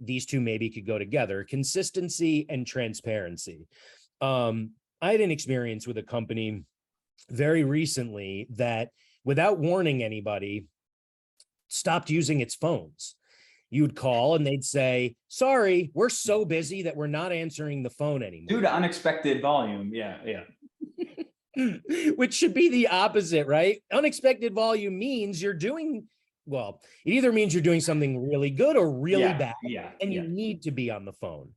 these two maybe could go together: consistency and transparency. I had an experience with a company very recently that, without warning anybody, stopped using its phones. You'd call and they'd say, sorry, we're so busy that we're not answering the phone anymore. Due to unexpected volume. Yeah. Which should be the opposite, right? Unexpected volume means you're doing, well, it either means you're doing something really good or really bad, and you need to be on the phone.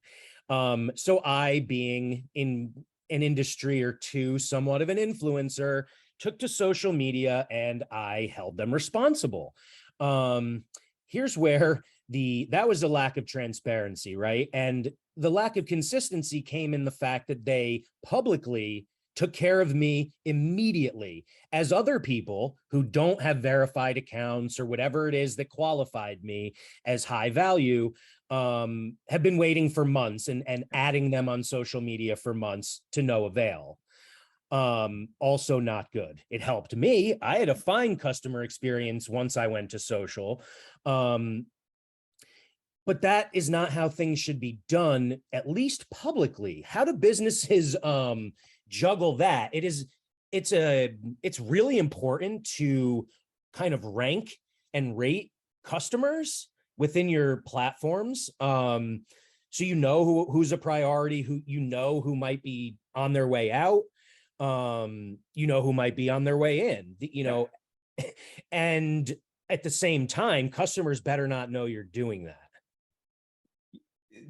So I, being in an industry or two, somewhat of an influencer, took to social media and I held them responsible. Here's where that was a lack of transparency, right? And the lack of consistency came in the fact that they publicly took care of me immediately, as other people who don't have verified accounts or whatever it is that qualified me as high value have been waiting for months and adding them on social media for months to no avail. Also not good. It helped me. I had a fine customer experience once I went to social. But that is not how things should be done, at least publicly. How do businesses juggle that? It's really important to kind of rank and rate customers within your platforms. So you know who's a priority, who might be on their way out, who might be on their way in, and at the same time, customers better not know you're doing that.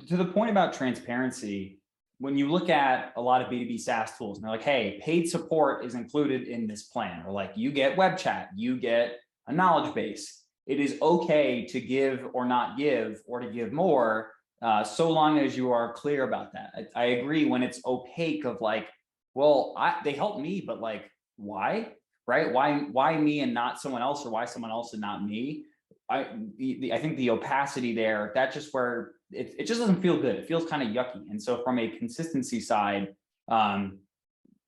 To the point about transparency, when you look at a lot of B2B SaaS tools and they're like, hey, paid support is included in this plan, or like you get web chat, you get a knowledge base. It is okay to give or not give, or to give more, so long as you are clear about that. I agree when it's opaque of like, well, they helped me, but like, why, right? Why me and not someone else, or why someone else and not me? I think the opacity there, that's just where it just doesn't feel good. It feels kind of yucky. And so from a consistency side,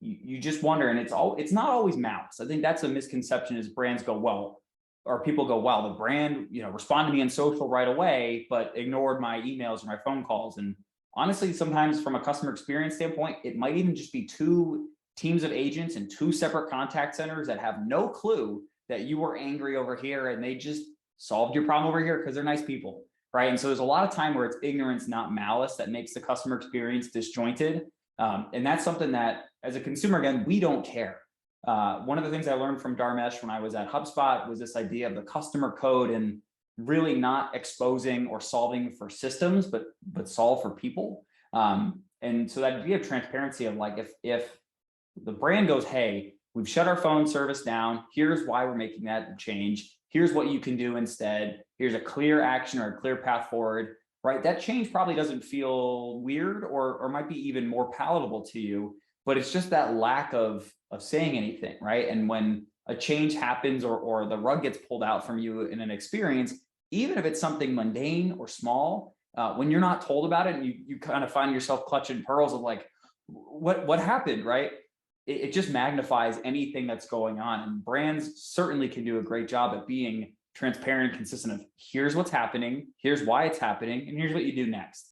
you just wonder, and it's not always malice. I think that's a misconception, is brands go, well, or people go, wow, the brand, responded to me on social right away, but ignored my emails or my phone calls. And honestly, sometimes from a customer experience standpoint, it might even just be two teams of agents and two separate contact centers that have no clue that you were angry over here, and they just solved your problem over here because they're nice people, right? And so there's a lot of time where it's ignorance, not malice, that makes the customer experience disjointed. And that's something that, as a consumer, again, we don't care. One of the things I learned from Dharmesh when I was at HubSpot was this idea of the customer code, and really not exposing or solving for systems, but solve for people. And so that idea of transparency of like, if the brand goes, hey, we've shut our phone service down, here's why we're making that change, here's what you can do instead, here's a clear action or a clear path forward, right? That change probably doesn't feel weird, or might be even more palatable to you, but it's just that lack of saying anything, right? And when a change happens, or the rug gets pulled out from you in an experience, even if it's something mundane or small, when you're not told about it, and you kind of find yourself clutching pearls of like, what happened, right? It just magnifies anything that's going on. And brands certainly can do a great job at being transparent and consistent of, here's what's happening, here's why it's happening, and here's what you do next.